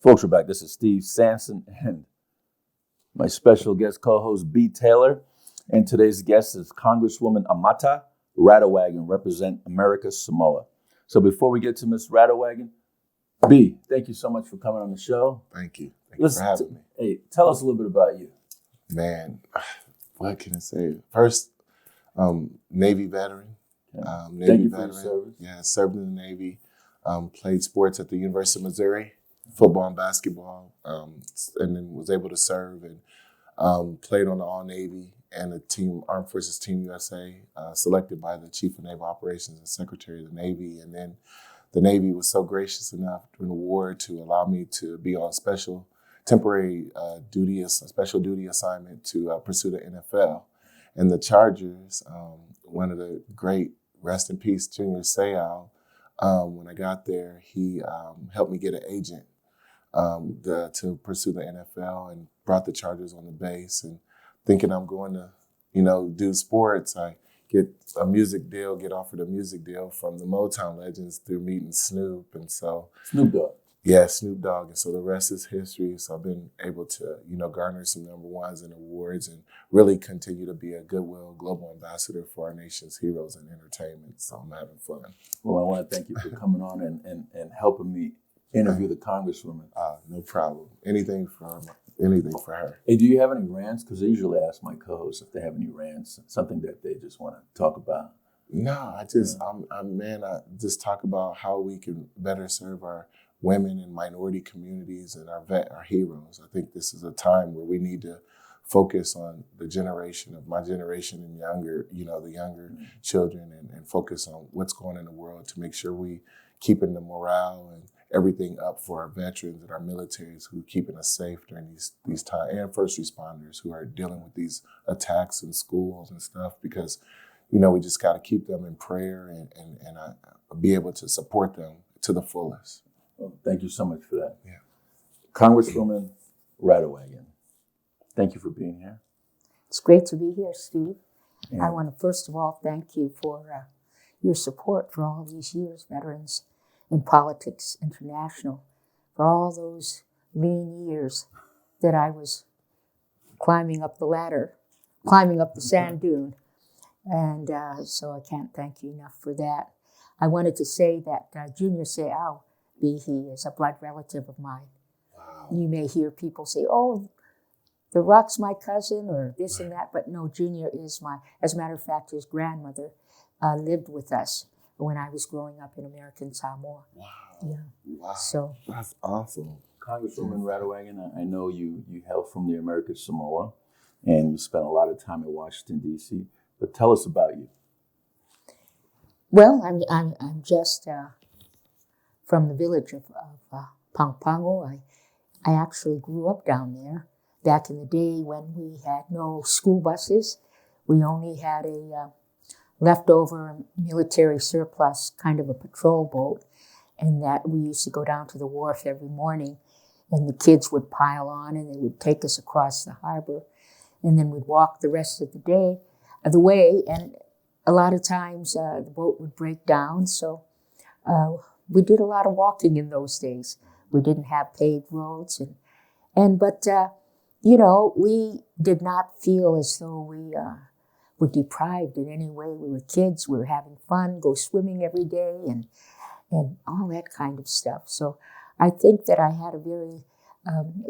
Folks, we're back. This is Steve Sampson and my special guest co-host, B. Taylor. And today's guest is Congresswoman Amata Radewagen, represent America Samoa. So before we get to Ms. Radewagen, B, thank you so much for coming on the show. Thank you. Thank you for having me. Hey, tell us a little bit about you. Man, what can I say? First, Navy veteran. Okay. Thank you for your service. Yeah, served in the Navy. Played sports at the University of Missouri, football and basketball, and then was able to serve and played on the All-Navy and the team, Armed Forces Team USA, selected by the Chief of Naval Operations and Secretary of the Navy. And then the Navy was so gracious enough during the war to allow me to be on special temporary special duty assignment to pursue the NFL. And the Chargers, one of the great, rest in peace, Junior Seau, when I got there, he helped me get an agent to pursue the NFL and brought the Chargers on the base. And thinking I'm going to, do sports, I get offered a music deal from the Motown legends through meeting Snoop. And so Snoop Dogg. Yeah, Snoop Dogg. And so the rest is history. So I've been able to, garner some number ones and awards and really continue to be a goodwill global ambassador for our nation's heroes in entertainment. So I'm having fun. Well, I want to thank you for coming on and helping me interview the Congresswoman. No problem. Anything for her. Hey, do you have any rants? Because I usually ask my co-hosts if they have any rants, something that they just want to talk about. No, I just talk about how we can better serve our women and minority communities and our heroes. I think this is a time where we need to focus on my generation and younger, the younger children and focus on what's going on in the world to make sure we keeping the morale and everything up for our veterans and our militaries who are keeping us safe during these times, and first responders who are dealing with these attacks in schools and stuff, because, we just got to keep them in prayer and be able to support them to the fullest. Well, thank you so much for that. Yeah. Congresswoman Radewagen, thank you for being here. It's great to be here, Steve. Yeah. I want to first of all thank you for your support for all these years, veterans in politics international, for all those lean years that I was climbing up the ladder, climbing up the sand dune. And so I can't thank you enough for that. I wanted to say that Junior Seau, he is a blood relative of mine. Wow. You may hear people say, oh, The Rock's my cousin or this and that, but no, Junior is as a matter of fact, his grandmother lived with us when I was growing up in American Samoa. Wow. Yeah. Wow. So that's awesome. Congresswoman Radewagen, I know you hail from the American Samoa, and you spent a lot of time in Washington, D.C., but tell us about you. Well, I'm just from the village of Pangpango. I actually grew up down there back in the day when we had no school buses. We only had a leftover military surplus, kind of a patrol boat, and that we used to go down to the wharf every morning, and the kids would pile on and they would take us across the harbor, and then we'd walk the rest of the way, and a lot of times the boat would break down, so we did a lot of walking in those days. We didn't have paved roads, but we did not feel as though we were deprived in any way. We were kids. We were having fun, go swimming every day, and all that kind of stuff. So I think that I had a very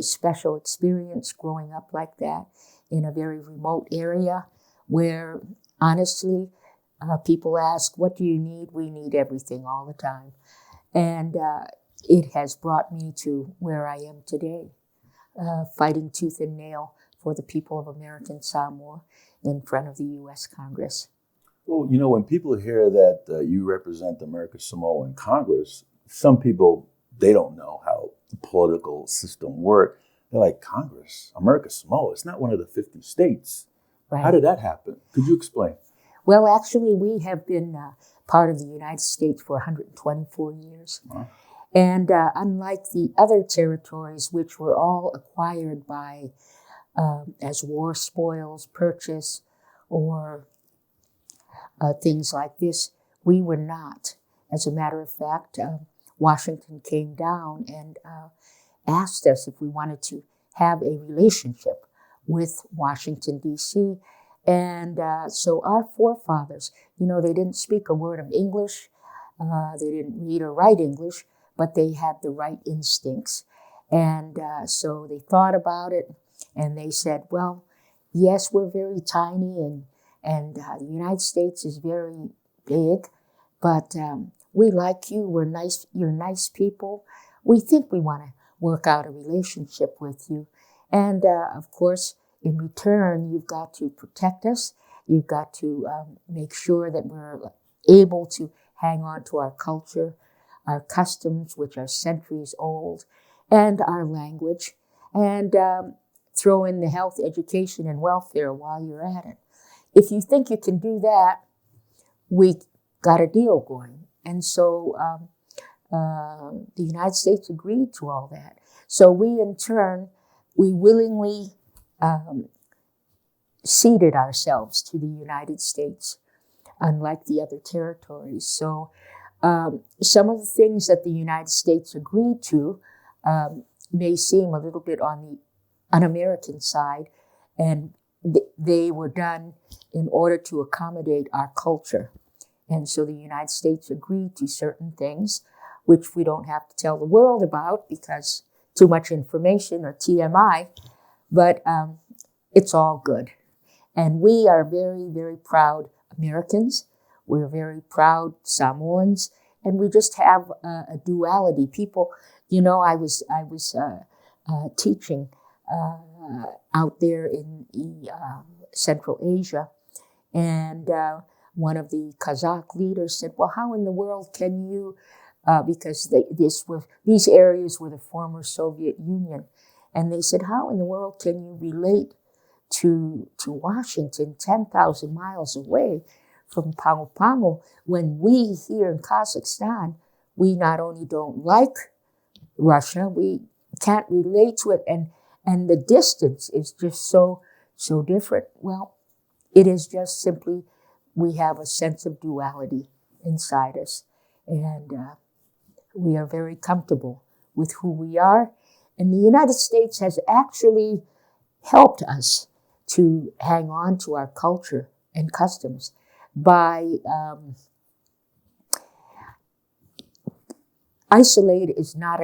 special experience growing up like that in a very remote area where, honestly, people ask, what do you need? We need everything all the time. And it has brought me to where I am today, fighting tooth and nail for the people of American Samoa in front of the U.S. Congress. Well, when people hear that you represent American Samoa in Congress, some people, they don't know how the political system works. They're like, Congress, American Samoa, it's not one of the 50 states. Right. How did that happen? Could you explain? Well, actually, we have been part of the United States for 124 years. Wow. And unlike the other territories, which were all acquired by as war spoils, purchase, or things like this, we were not. As a matter of fact, Washington came down asked us if we wanted to have a relationship with Washington, D.C. And so our forefathers, they didn't speak a word of English. They didn't read or write English, but they had the right instincts. And so they thought about it, and they said, well, yes, we're very tiny, and the United States is very big, but we like you. We're nice. You're nice people. We think we want to work out a relationship with you. And of course, in return, you've got to protect us. You've got to make sure that we're able to hang on to our culture, our customs, which are centuries old, and our language, and throw in the health, education, and welfare while you're at it. If you think you can do that, we got a deal going. And so the United States agreed to all that. So we, in turn, we willingly ceded ourselves to the United States, unlike the other territories. So some of the things that the United States agreed to may seem a little bit on the un-American side, and they were done in order to accommodate our culture. And so the United States agreed to certain things, which we don't have to tell the world about because too much information or TMI, but it's all good. And we are very, very proud Americans. We're very proud Samoans, and we just have a duality. People, I was teaching out there in Central Asia, and one of the Kazakh leaders said, well, how in the world can you, because these areas were the former Soviet Union, and they said, how in the world can you relate to Washington, 10,000 miles away from Pangu Pangu, when we here in Kazakhstan, we not only don't like Russia, we can't relate to it, and the distance is just so different. Well, it is just simply we have a sense of duality inside us, and we are very comfortable with who we are. And the United States has actually helped us to hang on to our culture and customs by isolate is not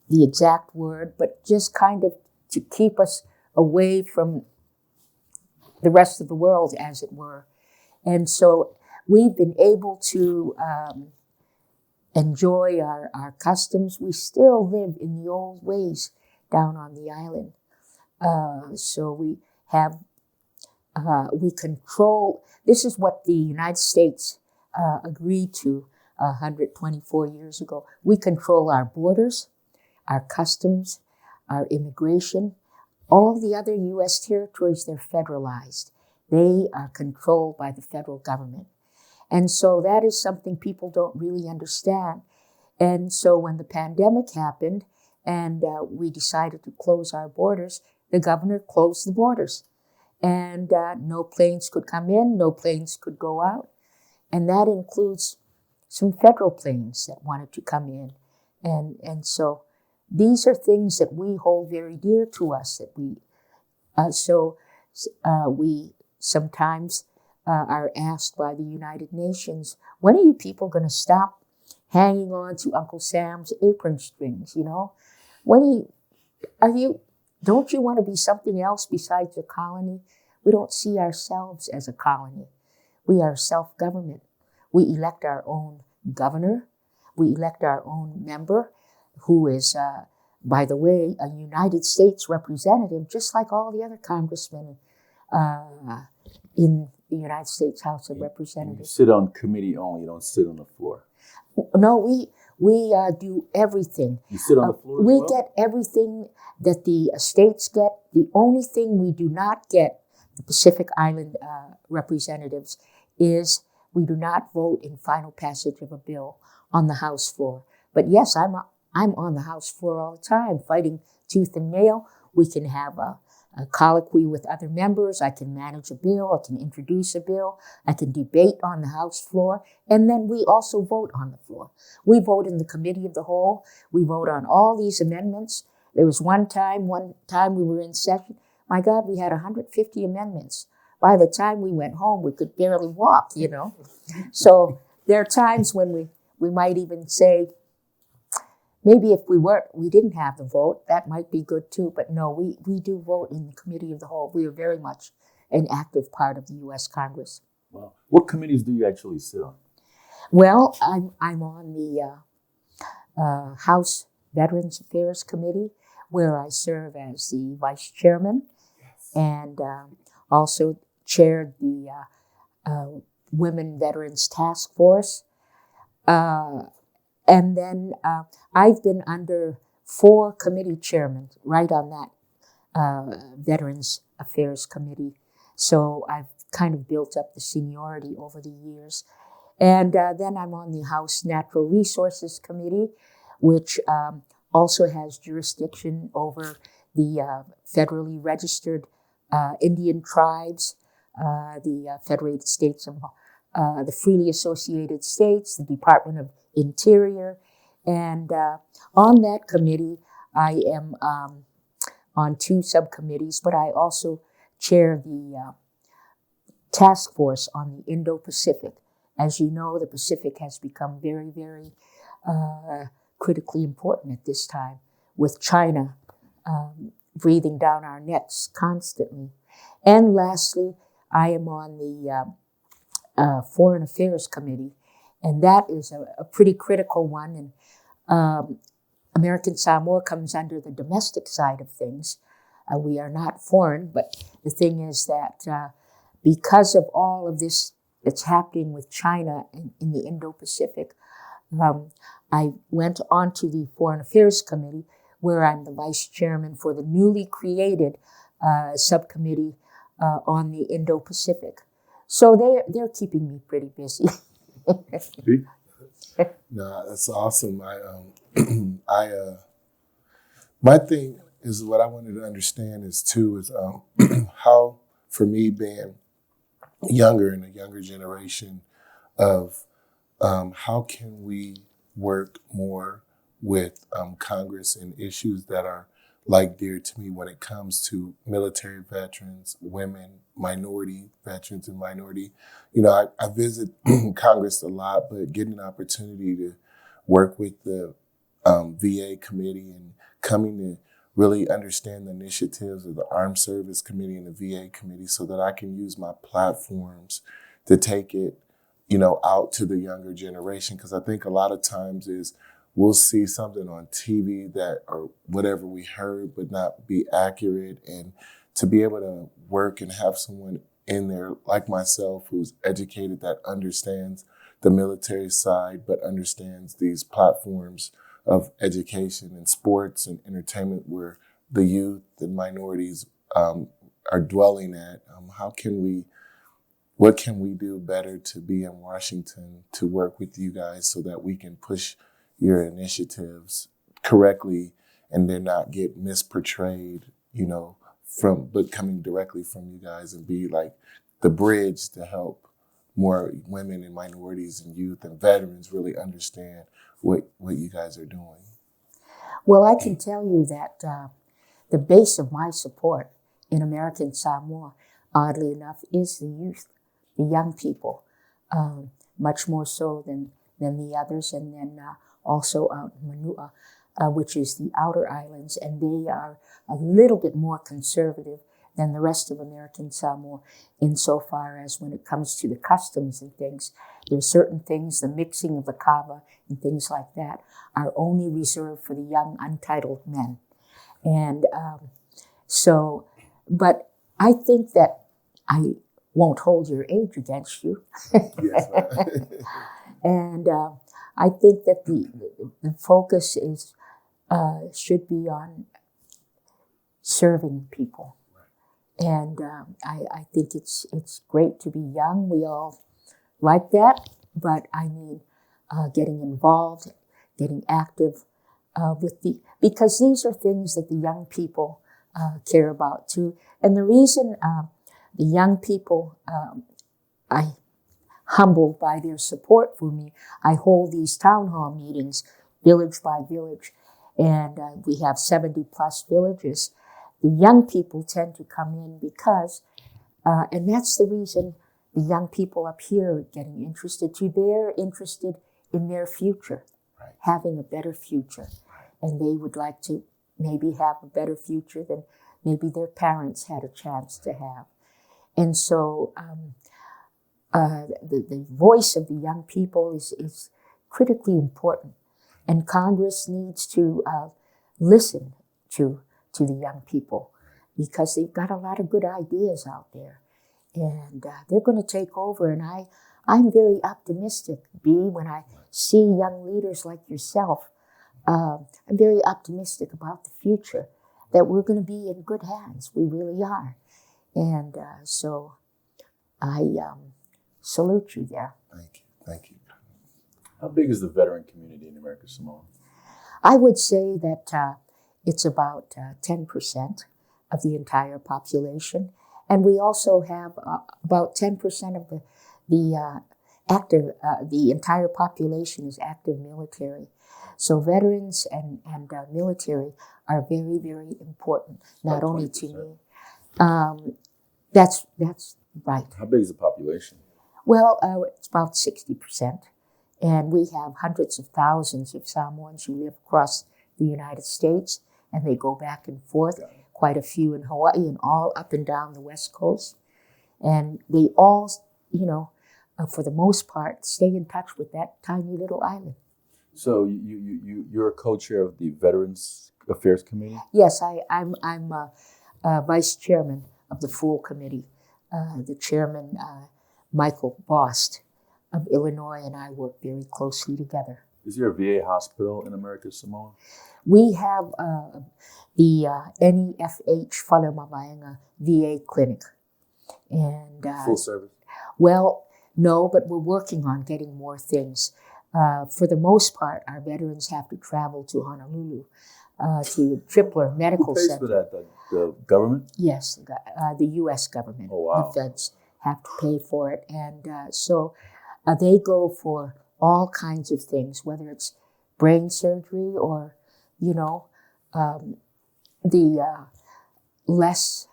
the exact word, but just kind of to keep us away from the rest of the world, as it were. And so we've been able to enjoy our customs. We still live in the old ways down on the island. So we have, we control, this is what the United States agreed to 124 years ago. We control our borders, our customs, our immigration. All the other U.S. territories, they're federalized. They are controlled by the federal government. And so that is something people don't really understand. And so when the pandemic happened and we decided to close our borders, the governor closed the borders. And no planes could come in, no planes could go out. And that includes some federal planes that wanted to come in. And so these are things that we hold very dear to us, that we sometimes are asked by the United Nations, when are you people going to stop hanging on to Uncle Sam's apron strings, When don't you want to be something else besides a colony? We don't see ourselves as a colony. We are self-government. We elect our own governor. We elect our own member, who is, by the way, a United States representative, just like all the other congressmen in the United States House of Representatives. You sit on committee only, you don't sit on the floor. No, we do everything. You sit on the floor as We well? get everything that the states get. The only thing we do not get, the Pacific Island representatives, is we do not vote in final passage of a bill on the House floor. But yes, I'm on the House floor all the time, fighting tooth and nail. We can have a colloquy with other members. I can manage a bill. I can introduce a bill. I can debate on the House floor. And then we also vote on the floor. We vote in the Committee of the Whole. We vote on all these amendments. There was one time we were in session, my God, we had 150 amendments. By the time we went home, we could barely walk, So there are times when we might even say, maybe if we didn't have the vote, that might be good too. But no, we do vote in the Committee of the Whole. We are very much an active part of the U.S. Congress. Wow. What committees do you actually sit on? Well, I'm on the House Veterans Affairs Committee, where I serve as the vice chairman, and also chaired the Women Veterans Task Force. And then I've been under 4 committee chairmen right on that Veterans Affairs Committee. So I've kind of built up the seniority over the years. And then I'm on the House Natural Resources Committee, which also has jurisdiction over the federally registered Indian tribes, the Federated States of the Freely Associated States, the Department of Interior. And on that committee, I am on 2 subcommittees, but I also chair the task force on the Indo-Pacific. As you know, the Pacific has become very, very critically important at this time, with China breathing down our necks constantly. And lastly, I am on the Foreign Affairs Committee, and that is a pretty critical one. And American Samoa comes under the domestic side of things. We are not foreign, but the thing is that because of all of this that's happening with China in the Indo-Pacific, I went on to the Foreign Affairs Committee, where I'm the vice chairman for the newly created subcommittee on the Indo-Pacific. So they're keeping me pretty busy. No, that's awesome. My thing is what I wanted to understand is how, for me being younger in a younger generation, of how can we work more with Congress and issues that are like dear to me when it comes to military veterans, women, minority veterans and minority. I visit Congress a lot, but getting an opportunity to work with the VA committee and coming to really understand the initiatives of the Armed Service Committee and the VA committee so that I can use my platforms to take it, out to the younger generation. Because I think a lot of times we'll see something on TV that or whatever we heard but not be accurate. And to be able to work and have someone in there like myself who's educated, that understands the military side but understands these platforms of education and sports and entertainment where the youth and minorities are dwelling at. What can we do better to be in Washington to work with you guys so that we can push your initiatives correctly and they're not get misportrayed, but coming directly from you guys and be like the bridge to help more women and minorities and youth and veterans really understand what you guys are doing? Well, I can tell you that the base of my support in American Samoa, oddly enough, is the youth, the young people, much more so than the others. And then also Manua, which is the outer islands, and they are a little bit more conservative than the rest of American Samoa insofar as when it comes to the customs and things. There's certain things, the mixing of the kava and things like that, are only reserved for the young, untitled men. And but I think that I won't hold your age against you. Yes. And I think that the focus should be on serving people. And I think it's great to be young. We all like that. But I mean, getting involved, getting active because these are things that the young people care about too. And the reason the young people, I humbled by their support for me, I hold these town hall meetings, village by village. and we have 70 plus villages. The young people tend to come in because, and that's the reason the young people up here are getting interested too. They're interested in their future, having a better future. And they would like to maybe have a better future than maybe their parents had a chance to have. And so the voice of the young people is critically important. And Congress needs to listen to the young people because they've got a lot of good ideas out there. And they're going to take over. And I'm very optimistic, B, when I see young leaders like yourself. I'm very optimistic about the future, that we're going to be in good hands. We really are. And so I salute you there. Thank you. Thank you. How big is the veteran community in American Samoa? I would say that it's about 10% of the entire population. And we also have about 10% of the entire population is active military. So veterans and military are very, very important, not only to me. That's right. How big is the population? Well, it's about 60%. And we have hundreds of thousands of Samoans who live across the United States, and they go back and forth, quite a few in Hawaii and all up and down the West Coast. And they all, for the most part, stay in touch with that tiny little island. So you're a co-chair of the Veterans Affairs Committee? Yes, I'm vice chairman of the full committee. The chairman, Michael Bost of Illinois, and I work very closely together. Is there a VA hospital in American Samoa? We have the NEFH Whalemavaenga VA clinic. And Full service? Well, no, but we're working on getting more things. For the most part, our veterans have to travel to Honolulu, to Tripler Medical Who pays Center. for that? The government? Yes, the U.S. government. Oh, wow. The feds have to pay for it. And so they go for all kinds of things, whether it's brain surgery or, the less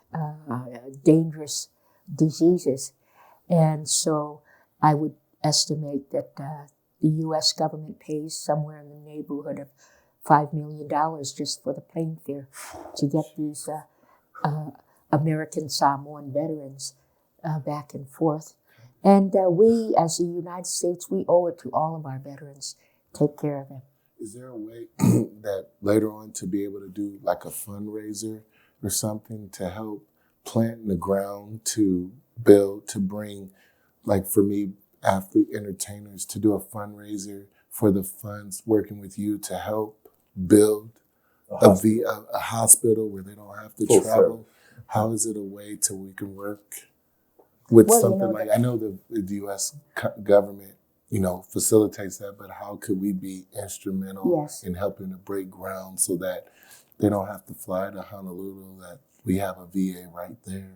dangerous diseases. And so I would estimate that the U.S. government pays somewhere in the neighborhood of $5 million just for the plane fare to get these American Samoan veterans back and forth. And we, as the United States, we owe it to all of our veterans. Take care of them. Is there a way that later on to be able to do like a fundraiser or something to help plant in the ground to build, to bring, like for me, athlete entertainers, to do a fundraiser for the funds working with you to help build a hospital where they don't have to travel? How is it a way to we can work with something like, I know the U.S. government, facilitates that, but how could we be instrumental in helping to break ground so that they don't have to fly to Honolulu, that we have a VA right there?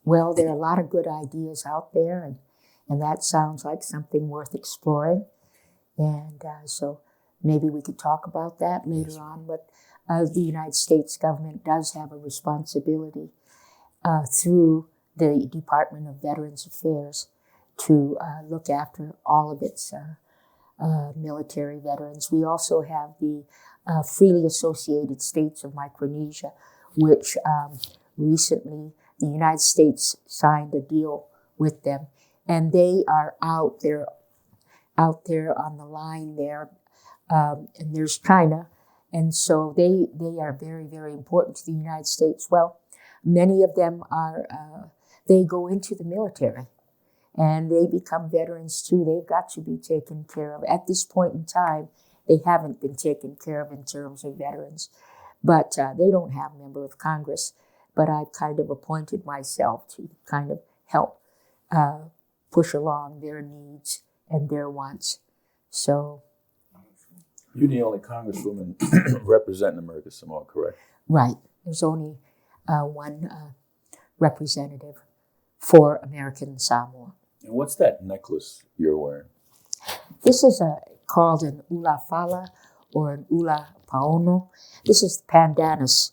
Well, there are a lot of good ideas out there, and that sounds like something worth exploring. And so maybe we could talk about that later on. But the United States government does have a responsibility through the Department of Veterans Affairs to look after all of its military veterans. We also have the Freely Associated States of Micronesia, which recently the United States signed a deal with them, and they are out there on the line there, and there's China, and so they are very, very important to the United States. Well, many of them they go into the military, and they become veterans too. They've got to be taken care of. At this point in time, they haven't been taken care of in terms of veterans, but they don't have a member of Congress. But I've kind of appointed myself to kind of help push along their needs and their wants. So, you're the only Congresswoman representing American Samoa, correct? Right. There's only one representative for American Samoa. And what's that necklace you're wearing? This is called an ula fala or an ula paono. This is the pandanus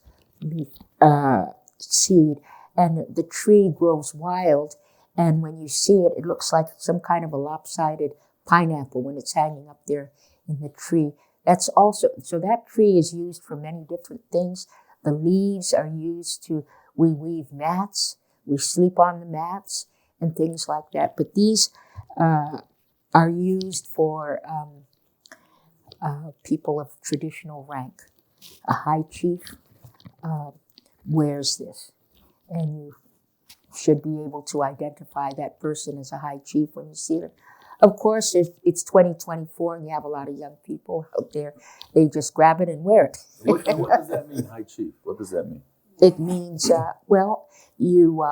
seed, and the tree grows wild. And when you see it, it looks like some kind of a lopsided pineapple when it's hanging up there in the tree. That's also, so that tree is used for many different things. The leaves are used we weave mats, we sleep on the mats and things like that. But these are used for people of traditional rank. A high chief wears this, and you should be able to identify that person as a high chief when you see it. Of course, if it's 2024 and you have a lot of young people out there, they just grab it and wear it. What does that mean, high chief? What does that mean? It means, you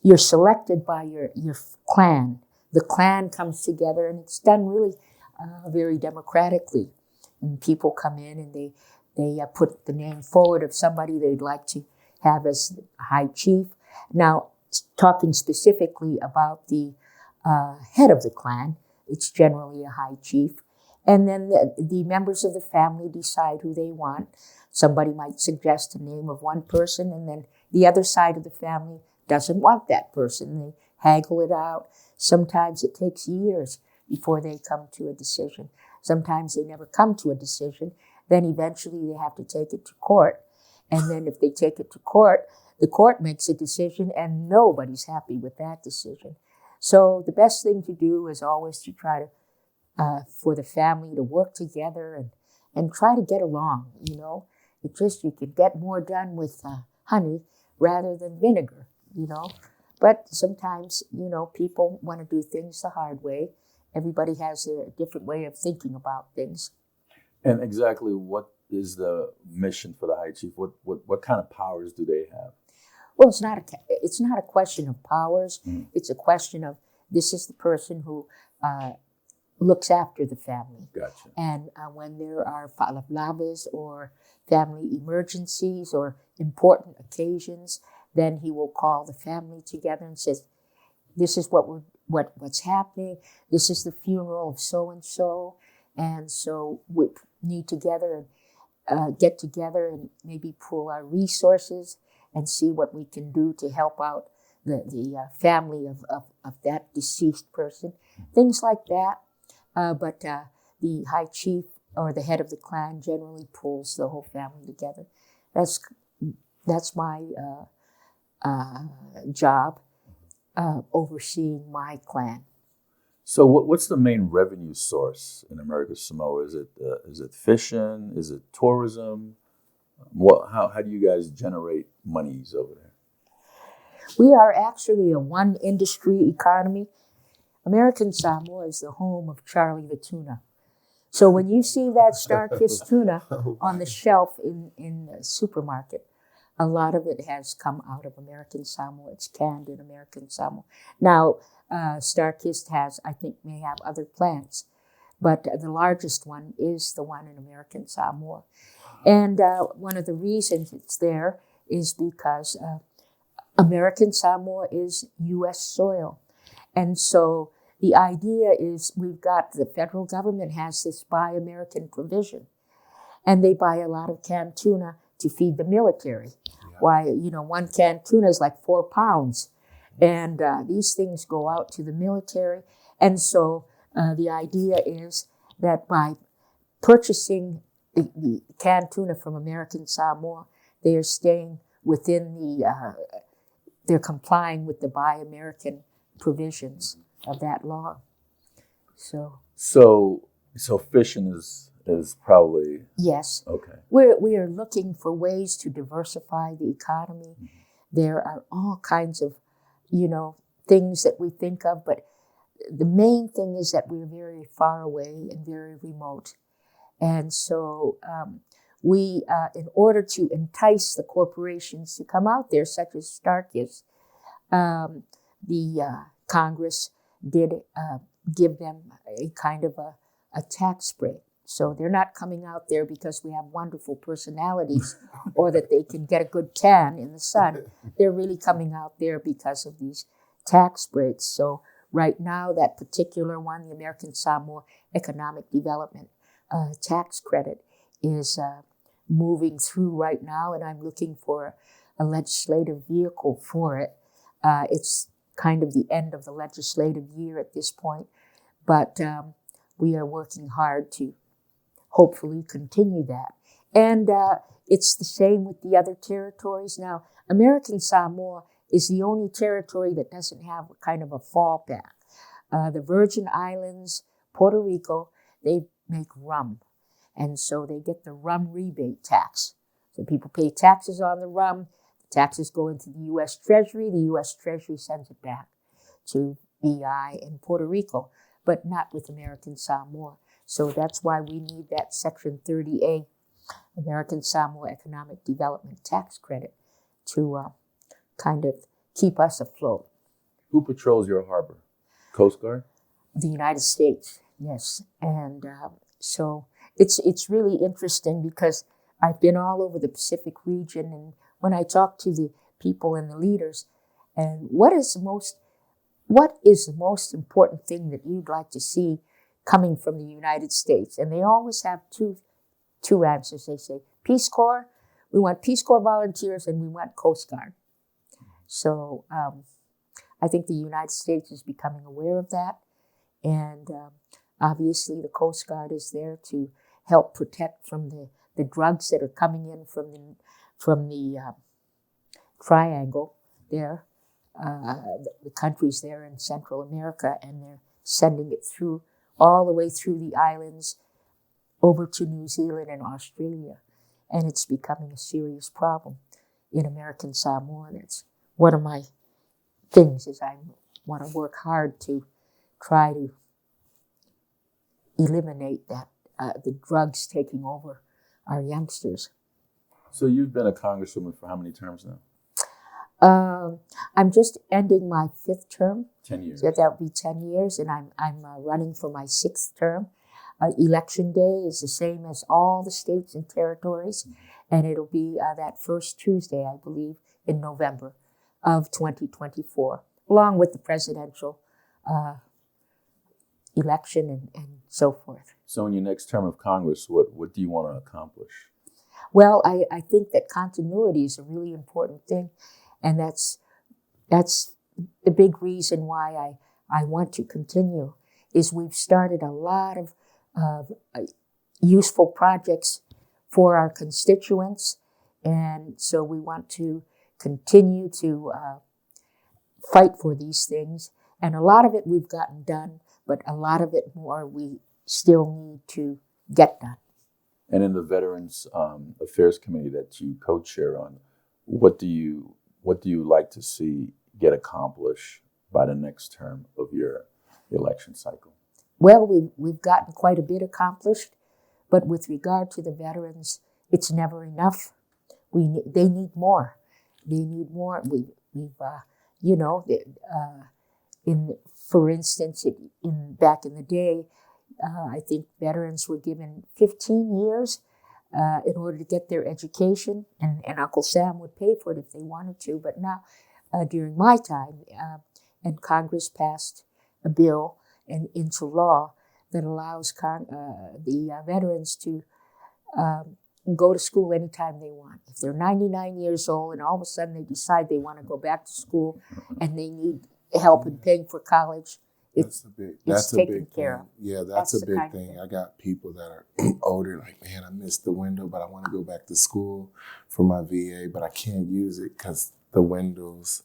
you're selected by your clan. The clan comes together, and it's done really very democratically. And people come in and they put the name forward of somebody they'd like to have as high chief. Now, talking specifically about the head of the clan, it's generally a high chief. And then the members of the family decide who they want. Somebody might suggest a name of one person, and then the other side of the family doesn't want that person. They haggle it out. Sometimes it takes years before they come to a decision. Sometimes they never come to a decision. Then eventually they have to take it to court. And then if they take it to court, the court makes a decision, and nobody's happy with that decision. So the best thing to do is always to try to, for the family to work together and try to get along, you know. It just, you can get more done with honey rather than vinegar, you know. But sometimes, you know, people want to do things the hard way. Everybody has a different way of thinking about things. And exactly what is the mission for the high chief? What kind of powers do they have? Well, it's not a question of powers. Mm. It's a question of, this is the person who looks after the family. Gotcha. And when there are palablaves or family emergencies or important occasions, then he will call the family together and says, this is what's happening. This is the funeral of so-and-so. And so we need together and get together and maybe pool our resources and see what we can do to help out the family of that deceased person. Things like that. But the high chief or the head of the clan generally pulls the whole family together. That's my job, overseeing my clan. So what's the main revenue source in American Samoa? Is it fishing? Is it tourism? How do you guys generate monies over there? We are actually a one industry economy. American Samoa is the home of Charlie the tuna. So when you see that star-kissed tuna on the shelf in the supermarket, a lot of it has come out of American Samoa. It's canned in American Samoa. Now, Star-Kissed may have other plants, but the largest one is the one in American Samoa. And one of the reasons it's there is because American Samoa is U.S. soil. And so the idea is the federal government has this Buy American provision, and they buy a lot of canned tuna to feed the military. Yeah. Why, one canned tuna is like 4 pounds. And these things go out to the military. And so the idea is that by purchasing the canned tuna from American Samoa, they are staying within they're complying with the Buy American provisions of that law. So fishing is probably... Yes. Okay. We are looking for ways to diversify the economy. Mm-hmm. There are all kinds of things that we think of, but the main thing is that we're very far away and very remote. And so we, in order to entice the corporations to come out there, such as Star-Kissed, the Congress did give them a kind of a tax break. So they're not coming out there because we have wonderful personalities or that they can get a good tan in the sun. They're really coming out there because of these tax breaks. So right now, that particular one, the American Samoa Economic Development tax credit is moving through right now, and I'm looking for a legislative vehicle for it. It's kind of the end of the legislative year at this point, but we are working hard to hopefully continue that. And it's the same with the other territories. Now, American Samoa is the only territory that doesn't have kind of a fallback. The Virgin Islands, Puerto Rico, they make rum. And so they get the rum rebate tax. So people pay taxes on the rum. The taxes go into the U.S. Treasury. The U.S. Treasury sends it back to BI and Puerto Rico, but not with American Samoa. So that's why we need that Section 30A, American Samoa Economic Development Tax Credit, to kind of keep us afloat. Who patrols your harbor? Coast Guard? The United States, yes. And so it's really interesting because I've been all over the Pacific region, and when I talk to the people and the leaders, and what is the most important thing that you'd like to see coming from the United States? And they always have two answers. They say, Peace Corps, we want Peace Corps volunteers, and we want Coast Guard. So I think the United States is becoming aware of that. And obviously the Coast Guard is there to help protect from the drugs that are coming in from the triangle there, the countries there in Central America, and they're sending it through all the way through the islands over to New Zealand and Australia. And it's becoming a serious problem in American Samoa. That's one of my things is I want to work hard to try to eliminate that, the drugs taking over our youngsters. So you've been a congresswoman for how many terms now? I'm just ending my 5th term. 10 years. So that would be 10 years, and I'm running for my 6th term. Election day is the same as all the states and territories, and it'll be that first Tuesday, I believe, in November of 2024, along with the presidential election and so forth. So in your next term of Congress, what do you want to accomplish? Well, I think that continuity is a really important thing, and that's the big reason why I want to continue, is we've started a lot of useful projects for our constituents, and so we want to continue to fight for these things. And a lot of it we've gotten done, but a lot of it more we still need to get done. And in the Veterans Affairs Committee that you co-chair on, what do you like to see get accomplished by the next term of your election cycle? Well, we've gotten quite a bit accomplished, but with regard to the veterans, it's never enough. They need more. They need more. For instance, back in the day, I think veterans were given 15 years in order to get their education, and Uncle Sam would pay for it if they wanted to. But now, during my time, and Congress passed a bill and into law that allows the veterans to go to school anytime they want. If they're 99 years old and all of a sudden they decide they want to go back to school and they need help in paying for college, it's taken care of. Yeah, that's a big thing. I got people that are older, like, man, I missed the window, but I want to go back to school for my VA, but I can't use it because the window's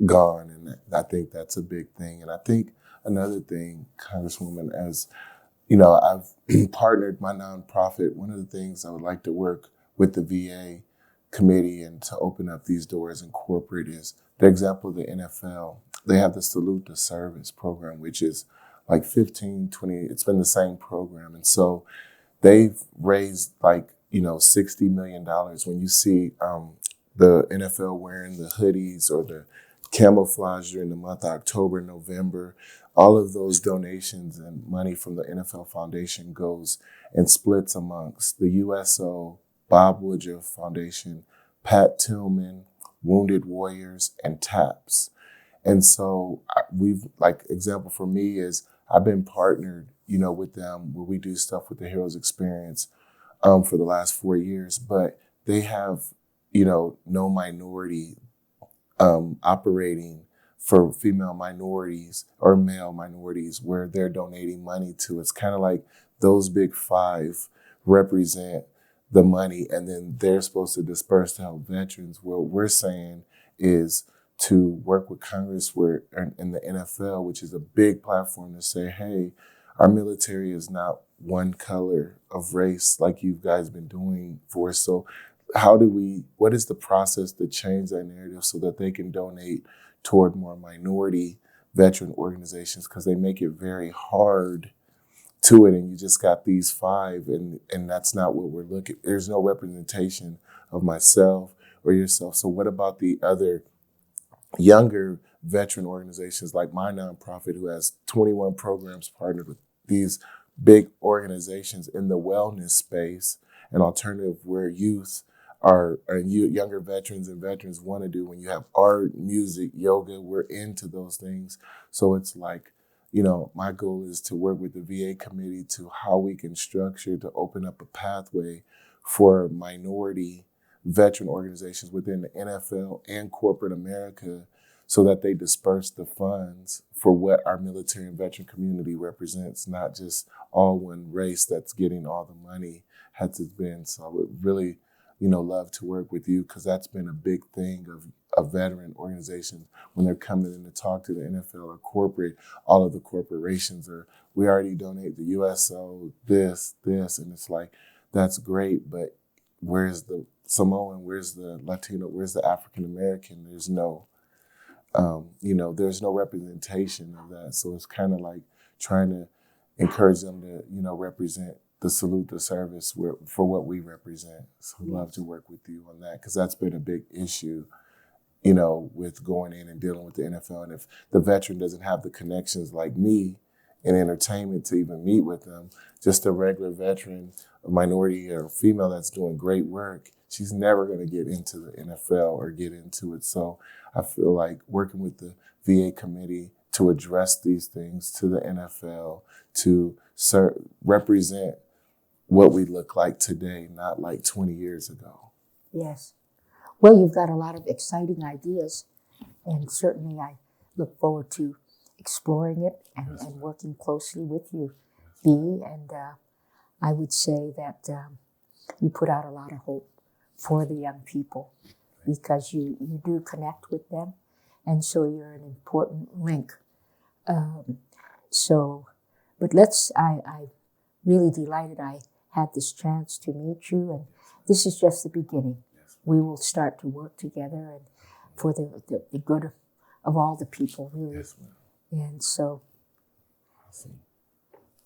gone. And I think that's a big thing. And I think another thing, Congresswoman, as you know, I've partnered my nonprofit. One of the things I would like to work with the VA committee and to open up these doors in corporate is the example of the NFL. They have the Salute to Service program, which is like 15, 20, it's been the same program. And so they've raised $60 million. When you see the NFL wearing the hoodies or the camouflage during the month of October, November, all of those donations and money from the NFL Foundation goes and splits amongst the USO, Bob Woodruff Foundation, Pat Tillman, Wounded Warriors, and TAPS. And so example for me is I've been partnered, with them where we do stuff with the Heroes Experience for the last 4 years, but they have, no minority operating for female minorities or male minorities where they're donating money to. It's kind of like those big five represent the money, and then they're supposed to disperse to help veterans. What we're saying is to work with Congress in the NFL, which is a big platform, to say, hey, our military is not one color of race like you guys been doing for us. So what is the process to change that narrative so that they can donate toward more minority veteran organizations, because they make it very hard to it, and you just got these five, and that's not what we're looking. There's no representation of myself or yourself. So what about the other younger veteran organizations like my nonprofit, who has 21 programs partnered with these big organizations in the wellness space and alternative, where youth and younger veterans and veterans want to do, when you have art, music, yoga, we're into those things. So it's like, my goal is to work with the VA committee to how we can structure to open up a pathway for minority veteran organizations within the NFL and corporate America, so that they disperse the funds for what our military and veteran community represents, not just all one race that's getting all the money has it been. So I would really, love to work with you, because that's been a big thing of veteran organizations when they're coming in to talk to the NFL or corporate. All of the corporations we already donate the USO, this, and it's like, that's great, but where's the Samoan, where's the Latino, where's the African American? There's no, there's no representation of that. So it's kind of like trying to encourage them to, represent the salute, the service for what we represent. So I'd love to work with you on that, because that's been a big issue, with going in and dealing with the NFL. And if the veteran doesn't have the connections like me in entertainment to even meet with them, just a regular veteran, a minority or female that's doing great work, she's never going to get into the NFL or get into it. So I feel like working with the VA committee to address these things to the NFL, to represent what we look like today, not like 20 years ago. Yes. Well, you've got a lot of exciting ideas, and certainly I look forward to exploring it and working closely with you, Bea. And I would say that you put out a lot of hope for the young people, because you do connect with them, and so you're an important link. I'm really delighted I had this chance to meet you, and this is just the beginning. We will start to work together and for the good of all the people, really. Yes, and so. Awesome.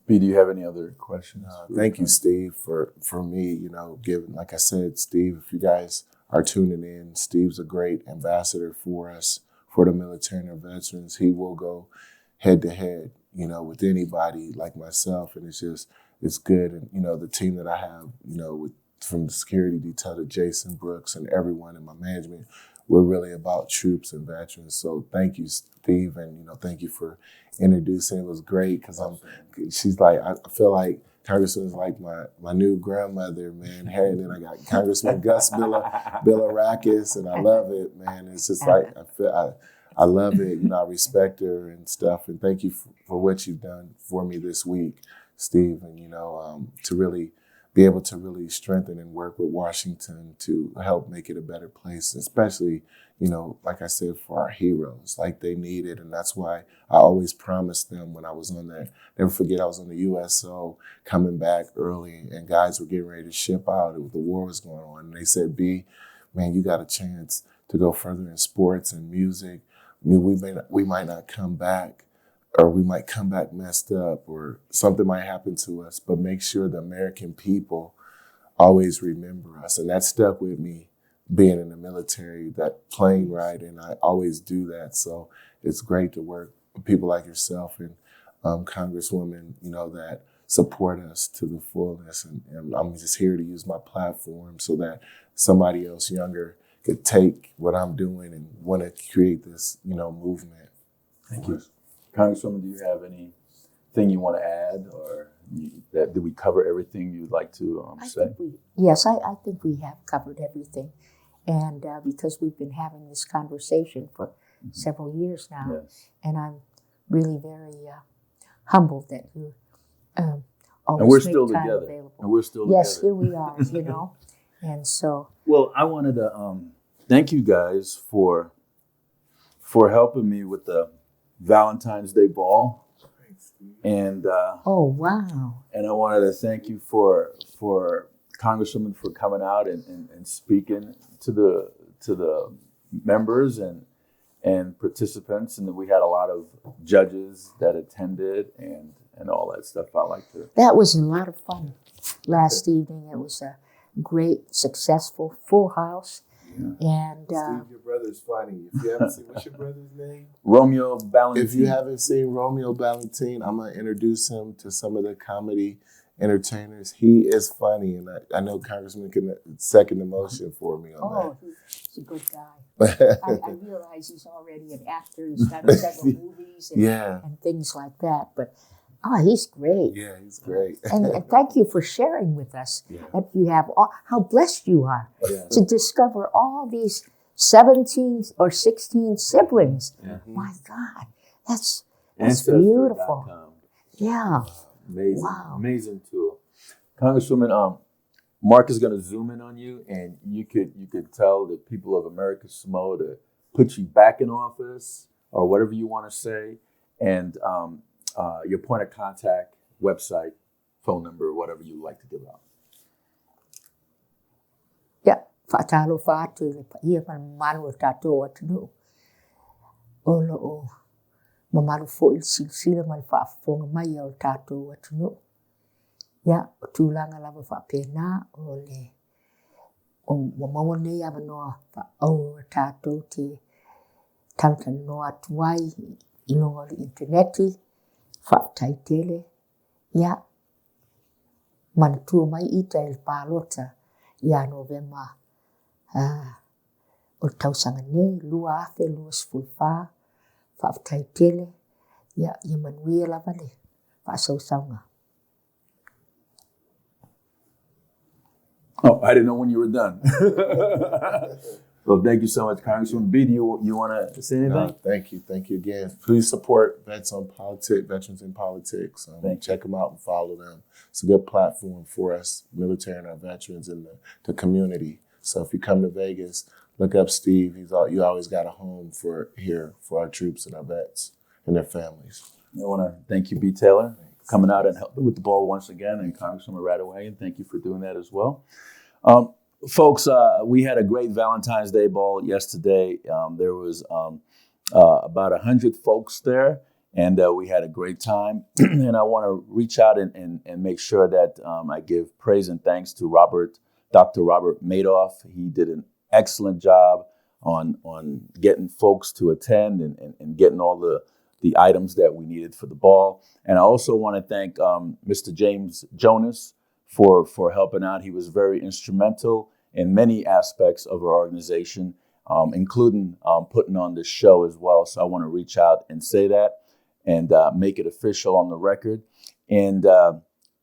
Bea, do you have any other questions? Thank you, Steve, for me, giving, like I said, Steve, if you guys are tuning in, Steve's a great ambassador for us, for the military and our veterans. He will go head to head, with anybody like myself. And it's good. And, the team that I have, from the security detail to Jason Brooks and everyone in my management, we're really about troops and veterans. So thank you, Steve, and thank you for introducing. It was great, because she's like, I feel like Congressman is like my new grandmother, man. Hey, and then I got Congressman Gus Billarakis, and I love it, man. It's just like I love it. I respect her and stuff. And thank you for what you've done for me this week, Steve, and to really be able to really strengthen and work with Washington to help make it a better place, especially, like I said, for our heroes, like they need it. And that's why I always promised them when I was on there. Never forget, I was on the USO coming back early, and guys were getting ready to ship out. The war was going on. And they said, B, man, you got a chance to go further in sports and music. I mean, we might not come back, or we might come back messed up, or something might happen to us, but make sure the American people always remember us. And that stuck with me, being in the military, that plane ride, and I always do that. So it's great to work with people like yourself and Congresswoman, that support us to the fullness. And I'm just here to use my platform so that somebody else younger could take what I'm doing and want to create this, movement. Thank you. Congresswoman, do you have anything anything you want to add, or did we cover everything you'd like to say? Yes, I think we have covered everything. And because we've been having this conversation for several years now, Yes. and I'm really very humbled that you always And we're make still time together. available. And we're still Yes, together. here we are, And so, Well, I wanted to thank you guys for helping me with the Valentine's Day ball. And oh, wow. and I wanted to thank you for Congresswoman for coming out and speaking to the members and participants, and we had a lot of judges that attended and all that stuff. I like to. That was a lot of fun last evening. It was a great, successful, full house. Yeah. And Steve, your brother's funny. If you haven't seen, what's your brother's name? Romeo Ballantine. If you haven't seen Romeo Ballantine, I'm gonna introduce him to some of the comedy entertainers. He is funny, and I know Congressman can second the motion for me on he's a good guy. that. I realize he's already an actor. He's done several movies and things like that. But he's great. Yeah, he's great. And thank you for sharing with us that you have how blessed you are to discover all these 17 or 16 siblings. Mm-hmm. My God, that's beautiful. Yeah. Amazing, Wow. amazing tool. Congresswoman, Mark is going to zoom in on you, and you could tell the people of America Samoa to put you back in office or whatever you want to say, and your point of contact, website, phone number, whatever you like to give out. Yeah, fatalo fatu ia man manu tato atu o mamalu fo il silsila man fa fonga mai o tato atu ya tulanga lava fa pena o mamone ya no fa o tato te tanta no atuai ino interneti fa taitele ya man tu mai ita il palota ya November o tausanga nei lua afe lua sfulfa fa taitele ya manuia lava le fa sausaunga. Oh, I didn't know when you were done. Well, thank you so much, Congresswoman B. Do you want to say anything? Thank you again. Please support Veterans in Politics. Check them out and follow them. It's a good platform for us, military and our veterans in the community. So if you come to Vegas, look up Steve. You always got a home for our troops and our vets and their families. I want to thank you, B. Taylor, for coming out and helping with the ball once again, and Congresswoman Radewagen, thank you for doing that as well. Folks, we had a great Valentine's Day ball yesterday. There was about 100 folks there, and we had a great time. And I want to reach out and make sure that I give praise and thanks to Dr. Robert Madoff. He did an excellent job on getting folks to attend and getting all the items that we needed for the ball. And I also want to thank Mr. James Jonas for helping out. He was very instrumental in many aspects of our organization, including putting on this show as well. So I want to reach out and say that and make it official on the record. And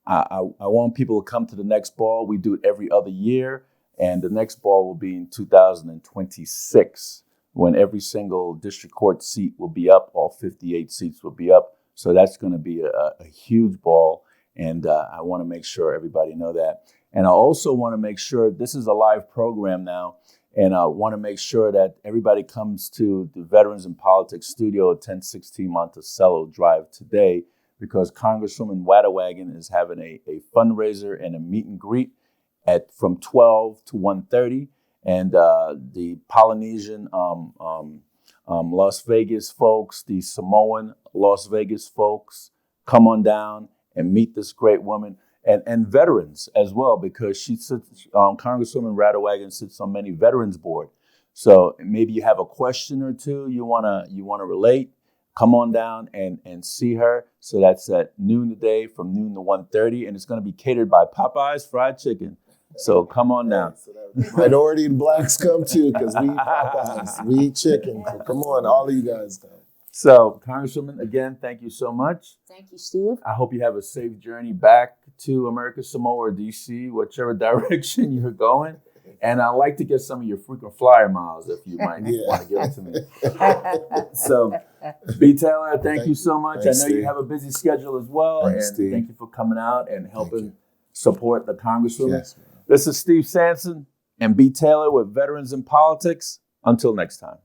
I want people to come to the next ball. We do it every other year, and the next ball will be in 2026 when every single district court seat will be up. All 58 seats will be up. So that's going to be a huge ball. And I want to make sure everybody know that. And I also want to make sure this is a live program now. And I want to make sure that everybody comes to the Veterans in Politics studio at 1016 Monticello Drive today, because Congresswoman Radewagen is having a fundraiser and a meet and greet from 12 to 1:30. And the Polynesian Las Vegas folks, the Samoan Las Vegas folks, come on down and meet this great woman, and veterans as well, because she sits, Congresswoman Radewagen sits on many veterans board. So maybe you have a question or two you wanna relate, come on down and see her. So that's at noon today, from noon to 1:30, and it's gonna be catered by Popeye's Fried Chicken. So come on down. So minority and blacks come too, because we eat Popeyes, we eat chicken. So come on, all of you guys come. So, Congresswoman, again, thank you so much. Thank you, Steve. I hope you have a safe journey back to America Samoa or DC, whichever direction you're going. And I'd like to get some of your frequent flyer miles if you might want to give it to me. So, B. Taylor, thank you so much. Thanks, I know Steve. you have a busy schedule as well. Thanks, and Steve. thank you for coming out and helping support the Congresswoman. Yes, man. This is Steve Sanson and B. Taylor with Veterans in Politics. Until next time.